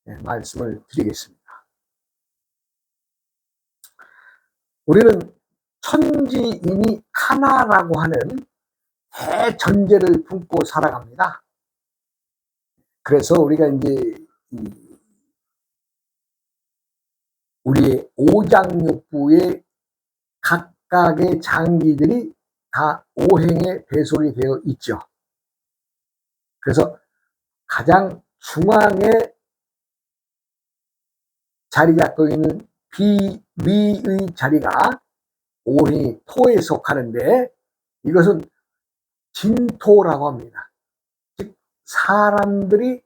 말씀을 드리겠습니다. 우리는 천지인이 하나라고 하는 대전제를 품고 살아갑니다. 그래서 우리가 이제 우리의 오장육부의 각각의 장기들이 다 오행에 배속이 되어 있죠. 그래서 가장 중앙에 자리 잡고 있는 비위의 자리가 오행이 토에 속하는데, 이것은 진토라고 합니다. 즉 사람들이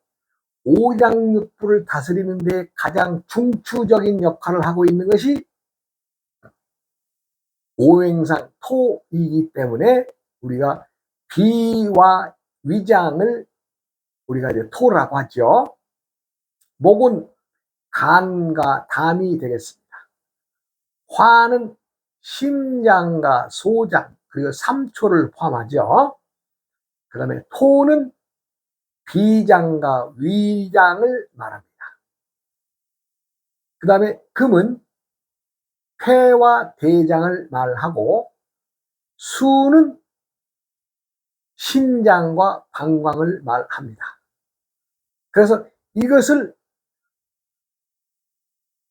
오장육부를 다스리는 데 가장 중추적인 역할을 하고 있는 것이 오행상 토이기 때문에 우리가 비와 위장을 우리가 이제 토라고 하죠. 목은 간과 담이 되겠습니다. 화는 심장과 소장 그리고 삼초를 포함하죠. 그 다음에 토는 비장과 위장을 말합니다. 그 다음에 금은 폐와 대장을 말하고, 수는 심장과 방광을 말합니다. 그래서 이것을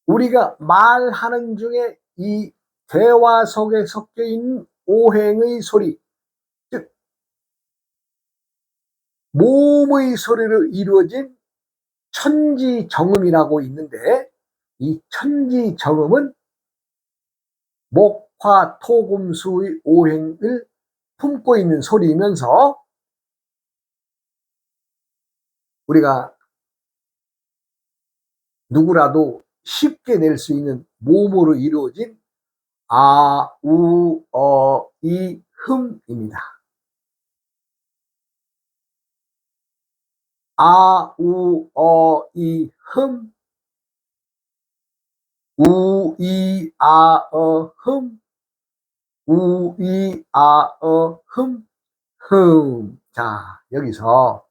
우리가 말하는 중에 이 대화 속에 섞여 있는 오행의 소리, 즉 몸의 소리로 이루어진 천지정음이라고 있는데, 이 천지정음은 목화 토금수의 오행을 품고 있는 소리이면서 우리가 누구라도 쉽게 낼 수 있는 몸으로 이루어진 아, 우, 어, 이, 흠입니다. 아, 우, 어, 이, 흠, 우, 이, 아, 어, 흠, 우, 이, 아, 어, 흠, 흠. 자, 여기서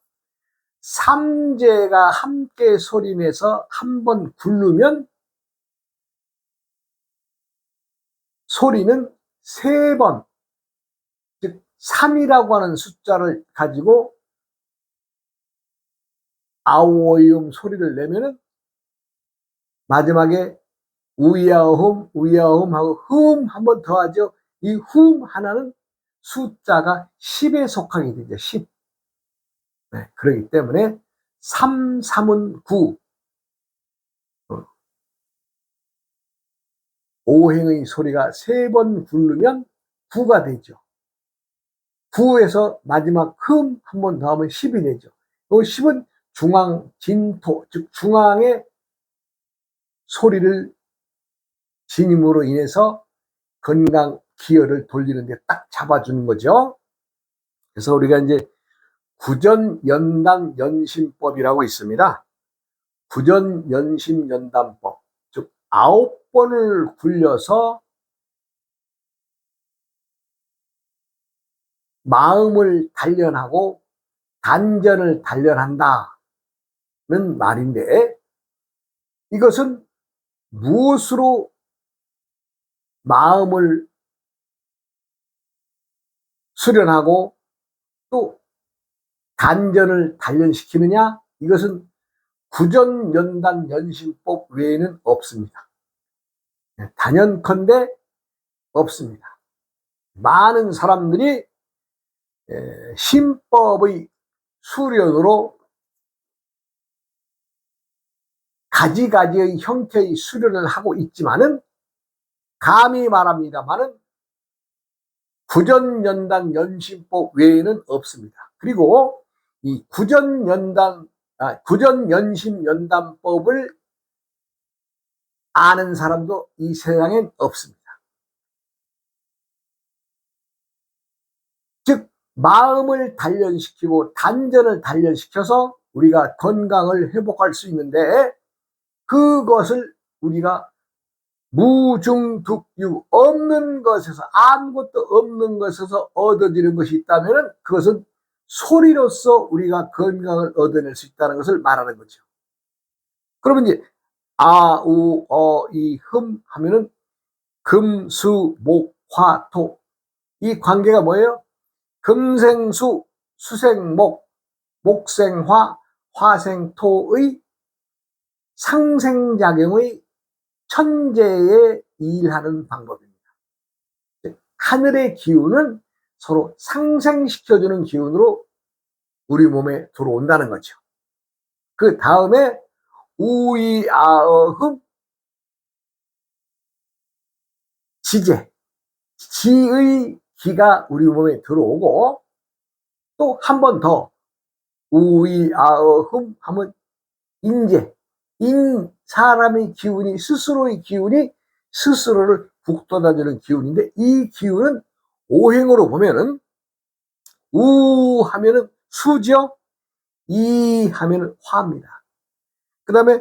삼재가 함께 소리내서 한번 굴르면 소리는 3번, 즉 3이라고 하는 숫자를 가지고 아오이음 소리를 내면은 마지막에 우야흠 우야흠 하고 흠 한번 더 하죠. 이 흠 하나는 숫자가 10에 속하게 되죠. 10. 네, 그렇기 때문에 3, 3은 9. 오행의 소리가 3번 굴르면 9가 되죠. 9에서 마지막 흠 한 번 더 하면 10이 되죠. 그 10은 중앙 진토, 즉 중앙의 소리를 진임으로 인해서 건강 기혈을 돌리는 데 딱 잡아주는 거죠. 그래서 우리가 이제 구전연단 연심법이라고 있습니다. 구전연심연단법, 즉 9번을 굴려서 마음을 단련하고 단전을 단련한다는 말인데, 이것은 무엇으로 마음을 수련하고 또 단전을 단련시키느냐? 이것은 구전연단 연심법 외에는 없습니다. 단연컨대 없습니다. 많은 사람들이 심법의 수련으로 가지가지의 형태의 수련을 하고 있지만은, 감히 말합니다만은 구전연단 연심법 외에는 없습니다. 그리고 이 구전연심연단법을 아는 사람도 이 세상엔 없습니다. 즉 마음을 단련시키고 단전을 단련시켜서 우리가 건강을 회복할 수 있는데, 그것을 우리가 무중득유, 없는 것에서, 아무것도 없는 것에서 얻어지는 것이 있다면 그것은 소리로서 우리가 건강을 얻어낼 수 있다는 것을 말하는 거죠. 그러면 이제 아, 우, 어, 이, 하면은 금, 수, 목, 화, 토. 이 관계가 뭐예요? 금생수, 수생목, 목생화, 화생토의 상생작용의 천재에 일하는 방법입니다. 하늘의 기운은 서로 상생시켜주는 기운으로 우리 몸에 들어온다는 거죠. 그 다음에 우이아어흠 지재, 지의 기가 우리 몸에 들어오고 또 한 번 더 우이아어흠 하면 인재, 사람의 기운이 스스로의 기운이 스스로를 북돋아주는 기운인데 이 기운은 오행으로 보면은 우 하면은 수죠, 이 하면은 화입니다. 그 다음에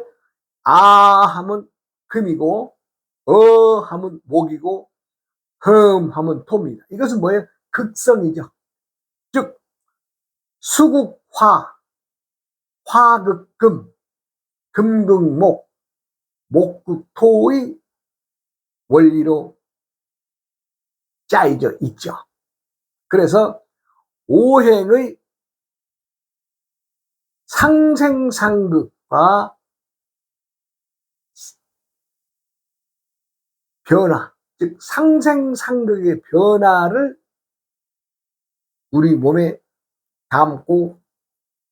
아 하면 금이고 어 하면 목이고 흠 하면 토입니다. 이것은 뭐예요? 극성이죠. 즉 수국화, 화극금, 금극목, 목극토의 원리로 짜여져 있죠. 그래서 오행의 상생상극과 변화, 즉 상생상극의 변화를 우리 몸에 담고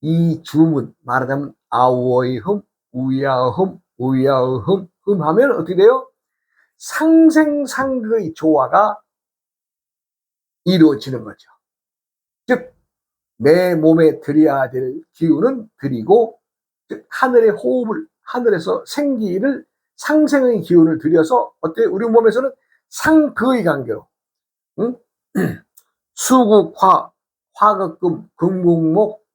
이 주문, 말하자면 아우어의 흠, 우야의 흠, 우야의 흠, 하면 어떻게 돼요? 상생상극의 조화가 이루어지는 거죠. 즉 내 몸에 들여야 될 기운은 들이고, 즉 하늘의 호흡을, 하늘에서 생기를, 상생의 기운을 들여서 어때? 우리 몸에서는 상극의 관계로, 응? 수국화, 화극금, 금국목,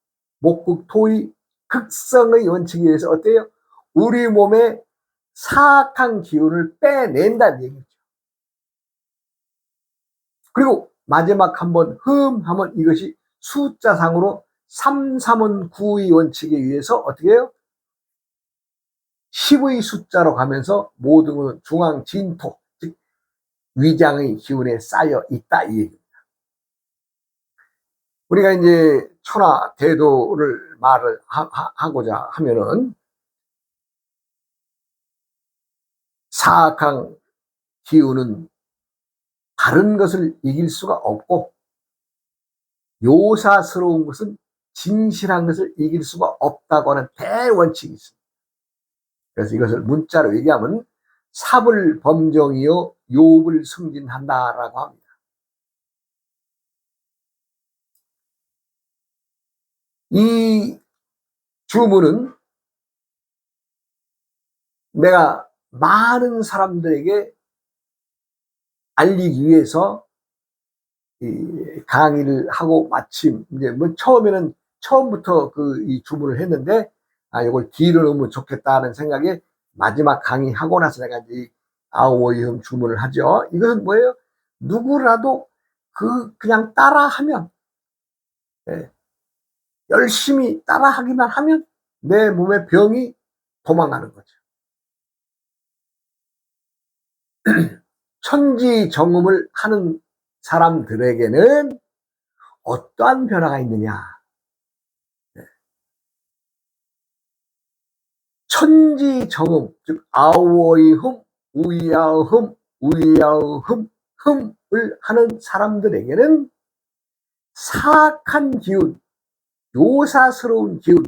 목극토의 극성의 원칙에 의해서 어때요? 우리 몸에 사악한 기운을 빼낸다는 얘기죠. 그리고 마지막 한번 하면 이것이 숫자상으로 3, 3은 9의 원칙에 의해서 어떻게 해요? 10의 숫자로 가면서 모든 것은 중앙 진토, 즉 위장의 기운에 쌓여 있다 이 얘기입니다. 우리가 이제 천하 대도를 말을 하고자 하면은 사악한 기운은 다른 것을 이길 수가 없고 요사스러운 것은 진실한 것을 이길 수가 없다고 하는 대원칙이 있습니다. 그래서 이것을 문자로 얘기하면 삽을 범정이요 요을 승진한다라고 합니다. 이 주문은 내가 많은 사람들에게 알리기 위해서 이 강의를 하고 마침 이제 뭐 처음부터 이 주문을 했는데 이걸 뒤를 넣으면 좋겠다는 생각에 마지막 강의하고 나서 내가 이제 아오이흠 주문을 하죠. 이것은 뭐예요? 누구라도 그냥 따라하면, 예, 열심히 따라하기만 하면 내 몸의 병이 도망가는 거죠. 천지정음을 하는 사람들에게는 어떠한 변화가 있느냐? 천지정음, 즉 아오이흠, 우이야흠, 우이야흠, 흠을 하는 사람들에게는 사악한 기운, 요사스러운 기운,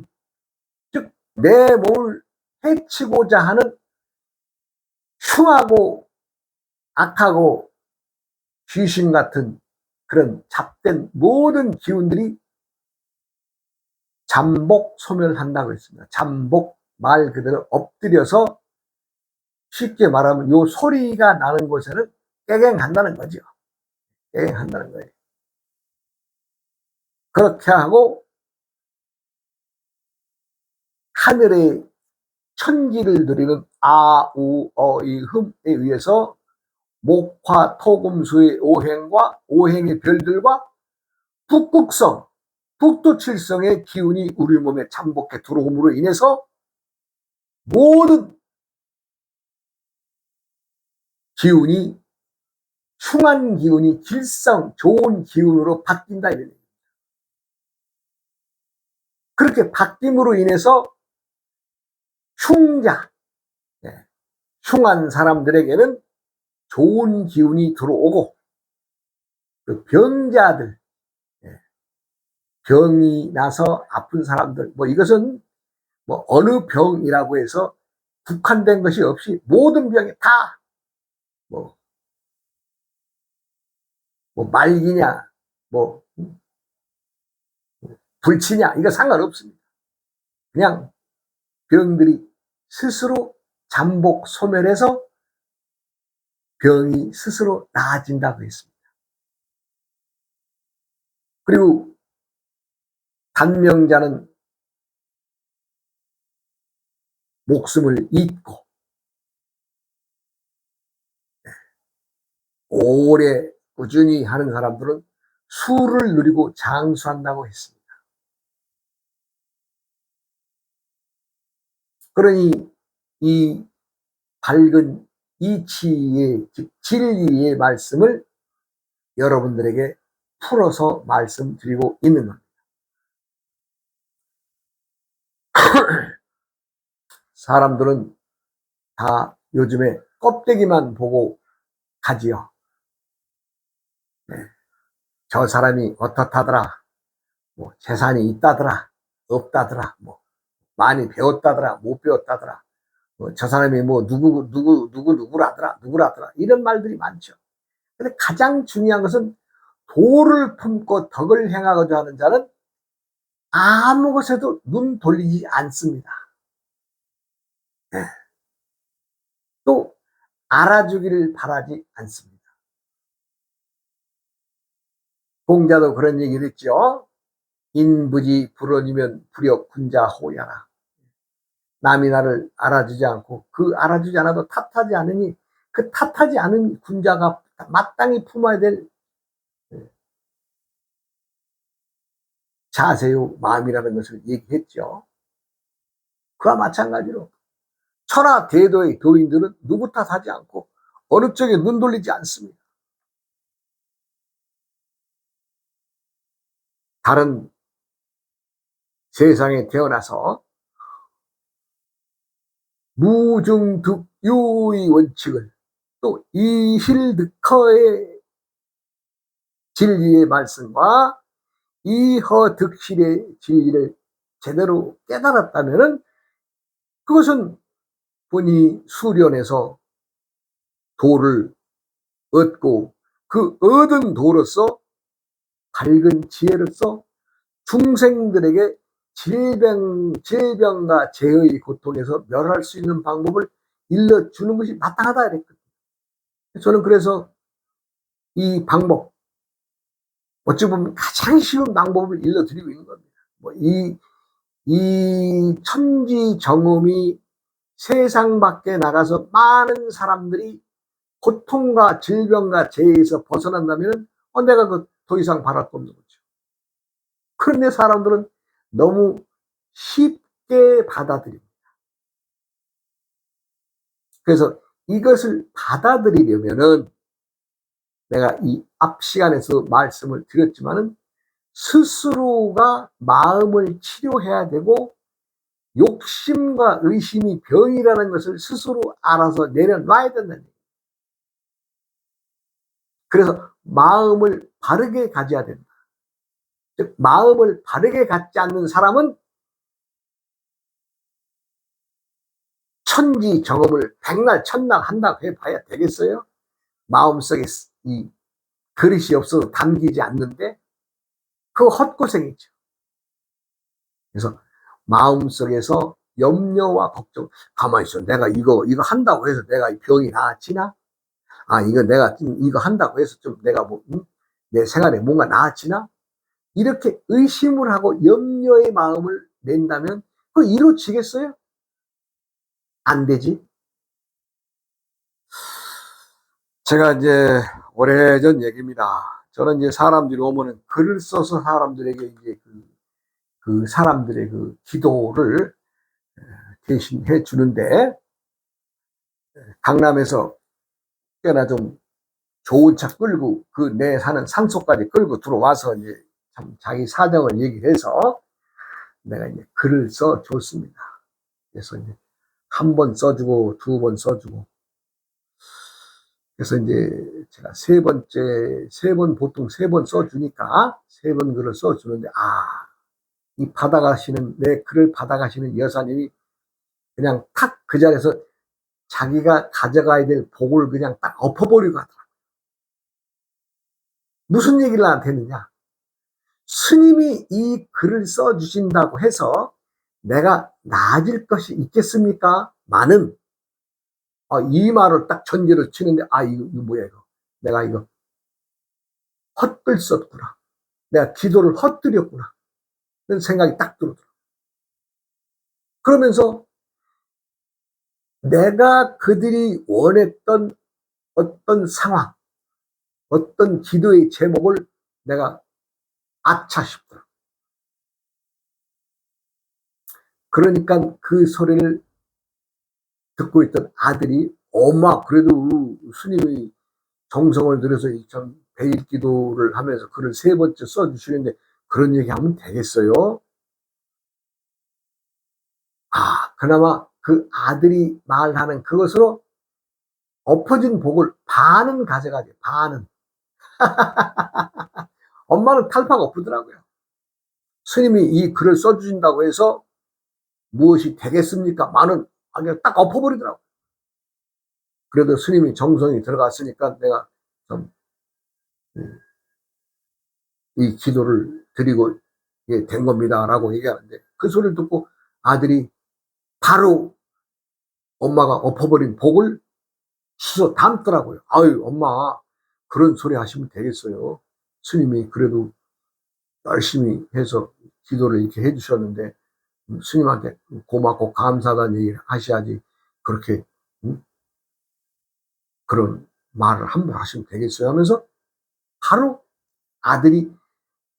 즉 내 몸을 해치고자 하는 흉하고 악하고 귀신 같은 그런 잡된 모든 기운들이 잠복 소멸한다고 했습니다. 잠복, 말 그대로 엎드려서 쉽게 말하면 요 소리가 나는 곳에는 깨갱한다는 거죠. 깨갱한다는 거예요. 그렇게 하고 하늘의 천지를 누리는 아, 우, 어, 이, 흠에 의해서 목화, 토금수의 오행과 오행의 별들과 북극성, 북두칠성의 기운이 우리 몸에 잠복해 들어옴으로 인해서 모든 기운이 흉한 기운이 질성 좋은 기운으로 바뀐다 이런 얘기입니다. 그렇게 바뀜으로 인해서 흉자, 흉한 사람들에게는 좋은 기운이 들어오고, 그 병자들, 병이 나서 아픈 사람들, 뭐 이것은 뭐 어느 병이라고 해서 국한된 것이 없이 모든 병이 다 뭐 말기냐, 뭐 불치냐, 이거 상관없습니다. 그냥 병들이 스스로 잠복 소멸해서 병이 스스로 나아진다고 했습니다. 그리고 단명자는 목숨을 잊고 오래 꾸준히 하는 사람들은 수를 누리고 장수한다고 했습니다. 그러니 이 밝은 이치의, 즉 진리의 말씀을 여러분들에게 풀어서 말씀드리고 있는 겁니다. 사람들은 다 요즘에 껍데기만 보고 가지요. 저 사람이 어떻다더라, 뭐 재산이 있다더라, 없다더라, 뭐 많이 배웠다더라, 못 배웠다더라, 저 사람이 뭐 누구라더라, 이런 말들이 많죠. 근데 가장 중요한 것은 도를 품고 덕을 행하고자 하는 자는 아무 것에도 눈 돌리지 않습니다. 또 알아주기를 바라지 않습니다. 공자도 그런 얘기를 했죠. 인부지 불언이면 불역 군자호야라. 남이 나를 알아주지 않고 그 알아주지 않아도 탓하지 않으니 그 탓하지 않은 군자가 마땅히 품어야 될 자세요 마음이라는 것을 얘기했죠. 그와 마찬가지로 천하 대도의 도인들은 누구 탓하지 않고 어느 쪽에 눈 돌리지 않습니다. 다른 세상에 태어나서 무중득유의 원칙을, 또 이실득허의 진리의 말씀과 이허득실의 진리를 제대로 깨달았다면 그것은 본인이 수련해서 도를 얻고 그 얻은 도로서 밝은 지혜로서 중생들에게 질병과 재의 고통에서 멸할 수 있는 방법을 일러주는 것이 마땅하다 이랬거든요. 저는 그래서 이 방법, 어찌 보면 가장 쉬운 방법을 일러드리고 있는 겁니다. 이 천지정음이 세상 밖에 나가서 많은 사람들이 고통과 질병과 재해에서 벗어난다면 내가 더 이상 바랄 거 없는 거죠. 그런데 사람들은 너무 쉽게 받아들입니다. 그래서 이것을 받아들이려면은 내가 이 앞 시간에서 말씀을 드렸지만은 스스로가 마음을 치료해야 되고 욕심과 의심이 병이라는 것을 스스로 알아서 내려놔야 된다는 얘기예요. 그래서 마음을 바르게 가져야 된다. 즉 마음을 바르게 갖지 않는 사람은 천지정음을 백날 천날 한다고 해봐야 되겠어요? 마음속에 이 그릇이 없어서 담기지 않는데 그거 헛고생이죠. 그래서 마음속에서 염려와 걱정, 가만히 있어. 내가 이거 한다고 해서 내가 병이 나아지나? 이거 내가 이거 한다고 해서 좀 내가 내 생활에 뭔가 나아지나? 이렇게 의심을 하고 염려의 마음을 낸다면 그거 이루어지겠어요? 안 되지. 제가 이제 오래전 얘기입니다. 저는 이제 사람들이 오면은 글을 써서 사람들에게 이제 그 사람들의 그 기도를 대신해 주는데, 강남에서 꽤나 좀 좋은 차 끌고 그 내 사는 상속까지 끌고 들어와서 이제 참 자기 사정을 얘기를 해서 내가 이제 글을 써 줬습니다. 그래서 이제 한 번 써주고 두 번 써주고, 그래서 이제 제가 보통 세 번 써주니까 세 번 글을 써주는데, 이 받아가시는, 내 글을 받아가시는 여사님이 그냥 탁 그 자리에서 자기가 가져가야 될 복을 그냥 딱 엎어버리고 가더라. 무슨 얘기를 나한테 했느냐? 스님이 이 글을 써주신다고 해서 내가 나아질 것이 있겠습니까? 많은, 이 말을 딱 전제로 치는데, 이거 뭐야, 이거. 내가 이거 헛글 썼구나. 내가 기도를 헛들였구나. 그런 생각이 딱 들더라. 그러면서 내가 그들이 원했던 어떤 상황, 어떤 기도의 제목을 내가 아차 싶더라. 그러니까 그 소리를 듣고 있던 아들이, 엄마, 그래도 스님이 정성을 들여서 참 배일 기도를 하면서 글을 세 번째 써주시는데 그런 얘기하면 되겠어요? 그나마 그 아들이 말하는 그것으로 엎어진 복을 반은 가져가지, 반은. 엄마는 탈파가 엎더라고요. 스님이 이 글을 써주신다고 해서 무엇이 되겠습니까? 많은, 그냥 딱 엎어버리더라고요. 그래도 스님이 정성이 들어갔으니까 내가 좀 이 기도를 드리고 된 겁니다 라고 얘기하는데, 그 소리를 듣고 아들이 바로 엄마가 엎어버린 복을 주워 담더라고요. 아유, 엄마, 그런 소리 하시면 되겠어요. 스님이 그래도 열심히 해서 기도를 이렇게 해주셨는데 스님한테 고맙고 감사하다는 얘기를 하셔야지, 그렇게 그런 말을 함부로 하시면 되겠어요 하면서 바로 아들이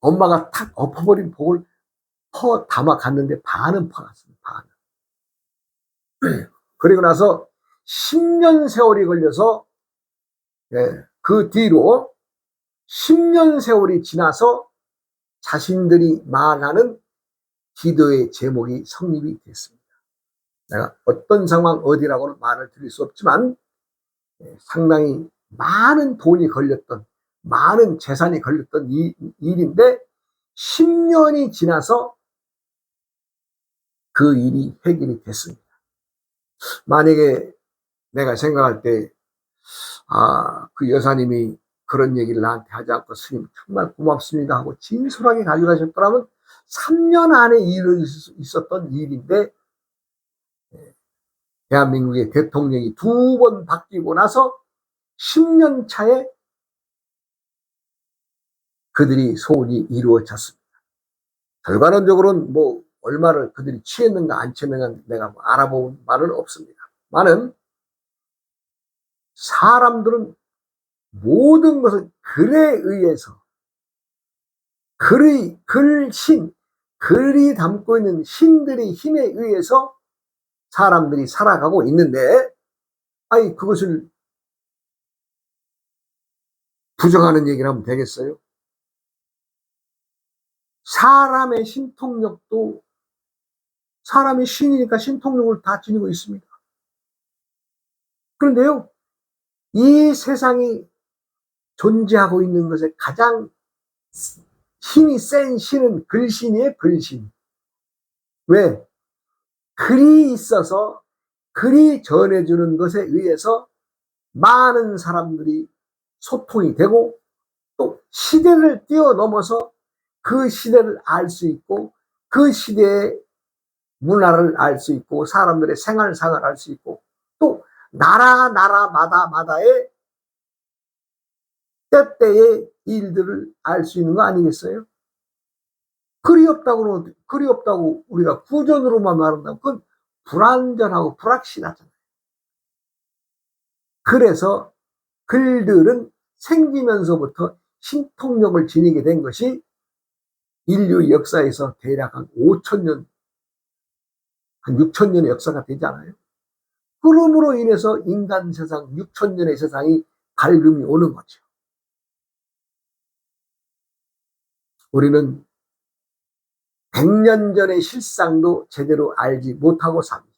엄마가 탁 엎어버린 복을 퍼 담아 갔는데 반은 퍼갔습니다. 반은. 그리고 나서 10년 세월이 걸려서, 그 뒤로 10년 세월이 지나서 자신들이 말하는 기도의 제목이 성립이 됐습니다. 내가 어떤 상황 어디라고는 말을 드릴 수 없지만 상당히 많은 돈이 걸렸던, 많은 재산이 걸렸던 일인데 10년이 지나서 그 일이 해결이 됐습니다. 만약에 내가 생각할 때, 그 여사님이 그런 얘기를 나한테 하지 않고 스님 정말 고맙습니다 하고 진솔하게 가져가셨더라면 3년 안에 있었던 일인데, 대한민국의 대통령이 2번 바뀌고 나서 10년 차에 그들이 소원이 이루어졌습니다. 결과론적으로는 뭐 얼마를 그들이 취했는가 안 취했는가 내가 알아본 바는 없습니다. 많은 사람들은 모든 것을 글에 의해서, 글이 담고 있는 신들의 힘에 의해서 사람들이 살아가고 있는데, 그것을 부정하는 얘기를 하면 되겠어요? 사람의 신통력도, 사람이 신이니까 신통력을 다 지니고 있습니다. 그런데요, 이 세상이 존재하고 있는 것에 가장 힘이 센 신은 글신이에요, 글신. 왜? 글이 있어서 글이 전해주는 것에 의해서 많은 사람들이 소통이 되고, 또 시대를 뛰어넘어서 그 시대를 알 수 있고, 그 시대의 문화를 알 수 있고, 사람들의 생활상을 알 수 있고, 또 나라마다의 때때의 일들을 알 수 있는 거 아니겠어요? 글이 없다고 우리가 구전으로만 말한다면 그건 불완전하고 불확실하잖아요. 그래서 글들은 생기면서부터 신통력을 지니게 된 것이 인류 역사에서 대략 한 5,000년 한 6천 년의 역사가 되잖아요. 그럼으로 인해서 인간 세상 6천 년의 세상이 밝음이 오는 거죠. 우리는 100년 전의 실상도 제대로 알지 못하고 삽니다.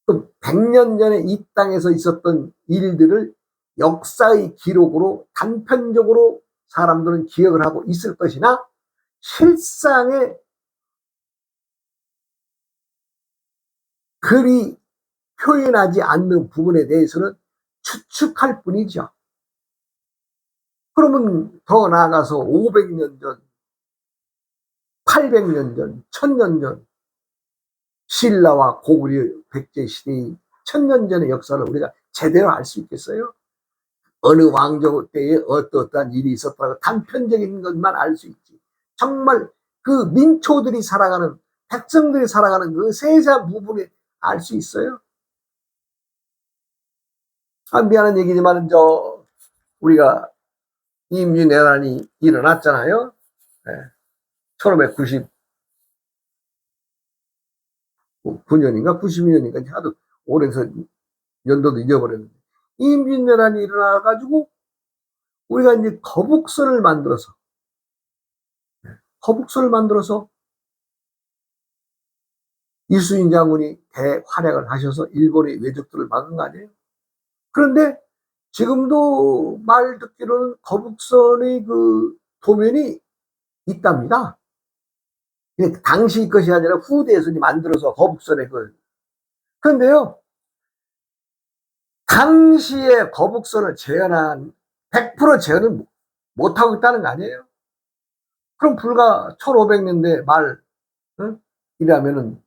그럼 100년 전에 이 땅에서 있었던 일들을 역사의 기록으로 단편적으로 사람들은 기억을 하고 있을 것이나 실상의 글이 표현하지 않는 부분에 대해서는 추측할 뿐이죠. 그러면 더 나아가서 500년 전, 800년 전, 1000년 전 신라와 고구려 백제 시대의 1000년 전의 역사를 우리가 제대로 알 수 있겠어요? 어느 왕조 때에 어떠한 일이 있었다고 단편적인 것만 알 수 있지. 정말 그 민초들이 살아가는, 백성들이 살아가는 그 세세한 부분에 알 수 있어요? 미안한 얘기지만 우리가 임진왜란이 일어났잖아요. 네. 1599년인가 92년인가 하도 오래돼서 연도도 잊어버렸는데 임진왜란이 일어나가지고 우리가 이제 거북선을 만들어서 이순신 장군이 대활약을 하셔서 일본의 외적들을 막은 거 아니에요? 그런데 지금도 말 듣기로는 거북선의 그 도면이 있답니다. 당시 것이 아니라 후대에서 만들어서 거북선의 그런데요, 당시에 거북선을 100% 재현은 못하고 있다는 거 아니에요? 그럼 불과 1500년대 말, 응? 이라면은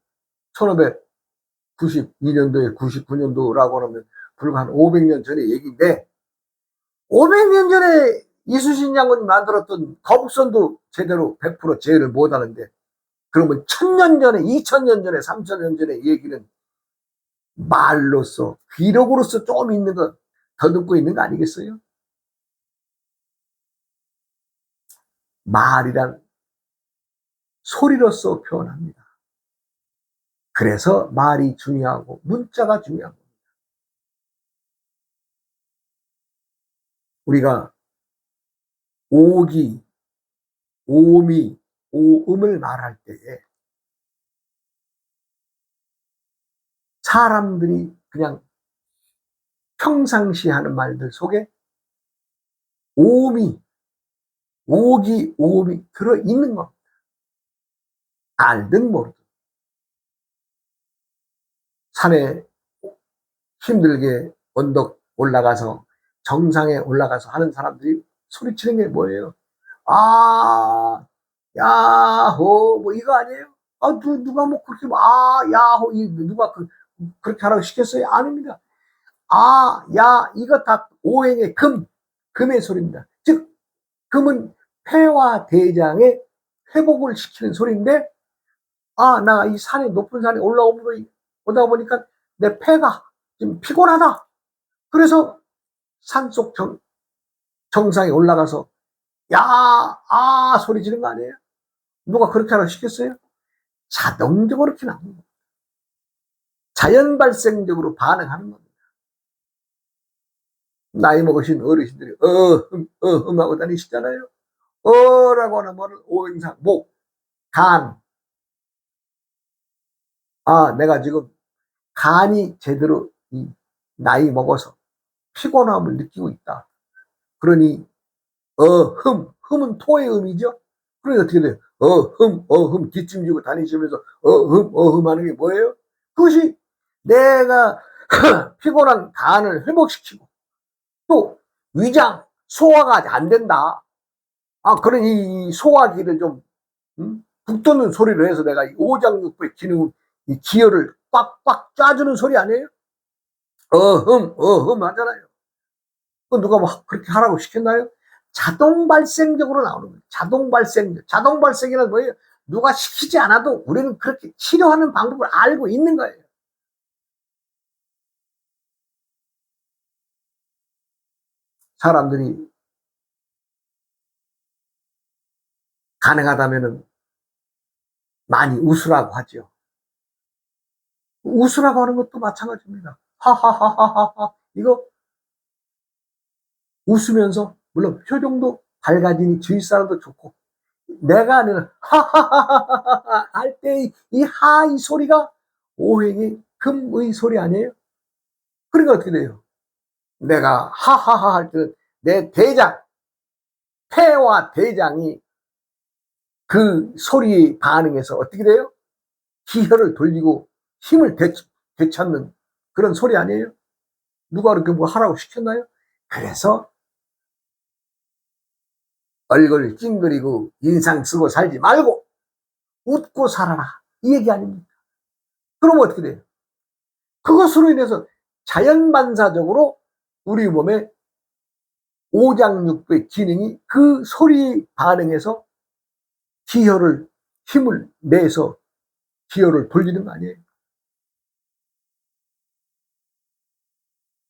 1592년도에 99년도라고 하면 불과 한 500년 전의 얘기인데, 500년 전에 이순신 장군이 만들었던 거북선도 제대로 100% 재현을 못 하는데, 그러면 1000년 전에, 2000년 전에, 3000년 전에 얘기는 말로써, 기록으로서 조금 있는 거, 더듬고 있는 거 아니겠어요? 말이란 소리로써 표현합니다. 그래서 말이 중요하고 문자가 중요한 겁니다. 우리가 오기, 오미, 오음을 말할 때에 사람들이 그냥 평상시 하는 말들 속에 오미, 오기, 오음이 들어있는 겁니다. 알든 모르든. 산에 힘들게 언덕 올라가서 정상에 올라가서 하는 사람들이 소리치는 게 뭐예요? 아, 야호, 뭐 이거 아니에요? 누가 뭐 그렇게, 야호, 누가 그렇게 하라고 시켰어요? 아닙니다. 이거 다 오행의 금의 소리입니다. 즉, 금은 폐와 대장의 회복을 시키는 소리인데, 나 이 높은 산에 오다 보니까 내 폐가 좀 피곤하다. 그래서 산속 정상에 올라가서, 소리 지르는 거 아니에요? 누가 그렇게 하라고 시켰어요? 자동적으로 그렇게 나옵니다. 자연 발생적으로 반응하는 겁니다. 나이 먹으신 어르신들이 하고 다니시잖아요. 라고 하는 말은 오행상, 목, 간. 내가 지금 간이 제대로 나이 먹어서 피곤함을 느끼고 있다. 그러니 흠은 토의 음이죠. 그러니 어떻게 돼요? 뒷짐지고 다니시면서 하는 게 뭐예요? 그것이 내가 피곤한 간을 회복시키고 또 위장 소화가 안 된다. 그러니 이 소화기를 좀 북돋는 소리를 해서 내가 이 오장육부의 기능, 이 기혈을 꽉꽉 짜주는 소리 아니에요? 하잖아요. 그 누가 뭐 그렇게 하라고 시켰나요? 자동 발생적으로 나오는 거예요. 자동 발생이란 뭐예요? 누가 시키지 않아도 우리는 그렇게 치료하는 방법을 알고 있는 거예요. 사람들이 가능하다면은 많이 웃으라고 하죠. 웃으라고 하는 것도 마찬가지입니다. 하하하하하. 이거 웃으면서 물론 표정도 밝아지니 주위 사람도 좋고 내가 아니라 하하하하하 할 때 이 하 이 소리가 오행의 금의 소리 아니에요? 그러니까 어떻게 돼요? 내가 하하하 할 때는 내 대장, 폐와 대장이 그 소리에 반응해서 어떻게 돼요? 기혈을 돌리고 힘을 되찾는 그런 소리 아니에요? 누가 그렇게 뭐 하라고 시켰나요? 그래서 얼굴 찡그리고 인상 쓰고 살지 말고 웃고 살아라. 이 얘기 아닙니까? 그럼 어떻게 돼요? 그것으로 인해서 자연반사적으로 우리 몸에 오장육부의 기능이 그 소리 반응해서 기혈을 힘을 내서 기혈을 돌리는 거 아니에요?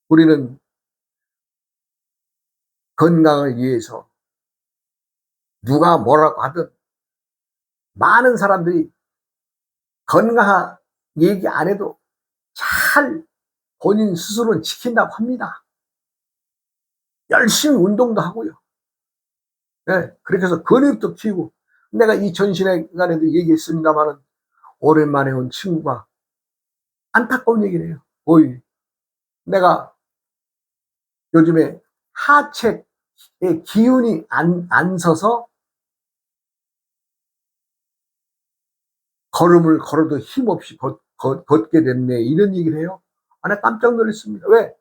우리는 건강을 위해서 누가 뭐라고 하든 많은 사람들이 건강 얘기 안 해도 잘 본인 스스로는 지킨다고 합니다. 열심히 운동도 하고요. 예, 그렇게 해서 근육도 키우고 내가 이 전시회관에도 얘기했습니다마는 오랜만에 온 친구가 안타까운 얘기를 해요. 어이, 내가 요즘에 하체에 기운이 안 서서 걸음을 걸어도 힘없이 걷게 됐네. 이런 얘기를 해요. 아, 나 깜짝 놀랐습니다. 왜?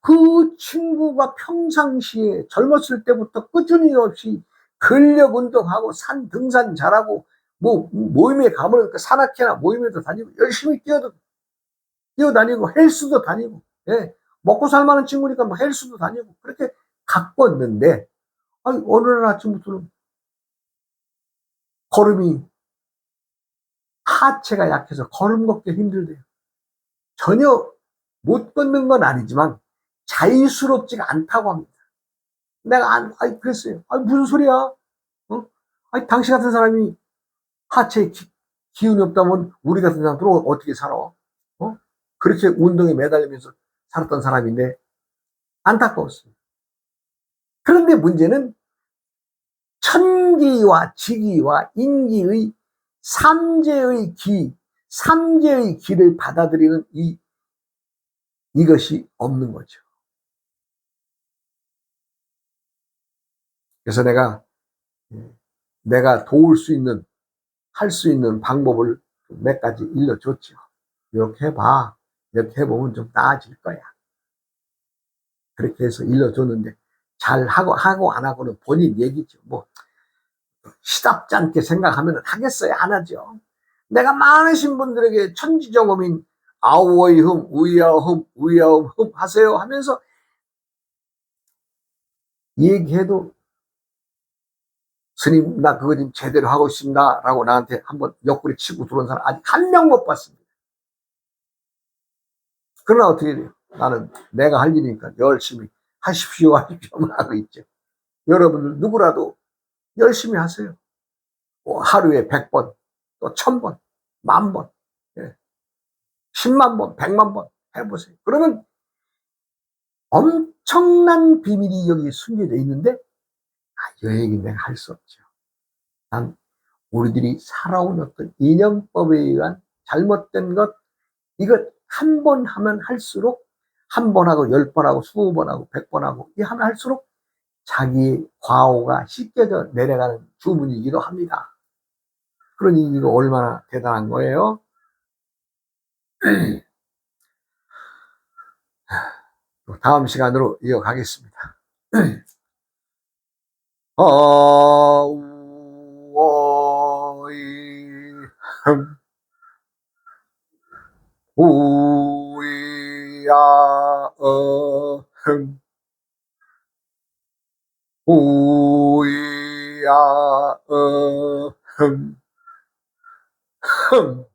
그 친구가 평상시에 젊었을 때부터 꾸준히 없이 근력 운동하고 산 등산 잘하고 뭐 모임에 가면 그 산악회나 모임에도 다니고 열심히 뛰어다니고 헬스도 다니고 예. 먹고 살만한 친구니까 뭐 헬스도 다니고 그렇게 갖고 왔는데 아니, 어느 날 아침부터는 걸음이 하체가 약해서 걸음 걷기 힘들대요. 전혀 못 걷는 건 아니지만 자유스럽지가 않다고 합니다. 내가 아니 그랬어요. 아니 무슨 소리야? 어? 아니 당신 같은 사람이 하체에 기운이 없다면 우리 같은 사람들은 어떻게 살아? 어? 그렇게 운동에 매달리면서 살았던 사람인데 안타까웠어요. 그런데 문제는 천기와 지기와 인기의 삼재의 기, 삼재의 기를 받아들이는 이것이 없는 거죠. 그래서 내가 도울 수 있는, 할 수 있는 방법을 몇 가지 일러줬죠. 이렇게 해봐. 이렇게 해보면 좀 나아질 거야. 그렇게 해서 일러줬는데, 잘 하고 안 하고는 본인 얘기죠. 뭐, 시답지 않게 생각하면 하겠어요? 안 하죠. 내가 많으신 분들에게 천지정음인 아우어이흠, 우야흠, 우야흠 하세요 하면서 얘기해도 스님, 나 그거 좀 제대로 하고 있습니다. 라고 나한테 한번 옆구리 치고 들어온 사람 아직 한 명 못 봤습니다. 그러나 어떻게 돼요? 나는 내가 할 일이니까 열심히 하십시오 하고 있죠. 여러분들 누구라도 열심히 하세요. 하루에 100번, 또 1000번, 10,000번, 예. 10만 번, 100만 번 해보세요. 그러면 엄청난 비밀이 여기 숨겨져 있는데, 이 얘기 내가 할 수 없죠. 난 우리들이 살아온 어떤 인연법에 의한 잘못된 것, 이것 한 번 하면 할수록 한 번 하고 10번 하고 20번 하고 100번 하고 이 하면 할수록 자기의 과오가 씻겨져 내려가는 주문이기도 합니다. 그러니 이거 얼마나 대단한 거예요. 다음 시간으로 이어가겠습니다. 아우어이 우야어흠 우야어흠 흠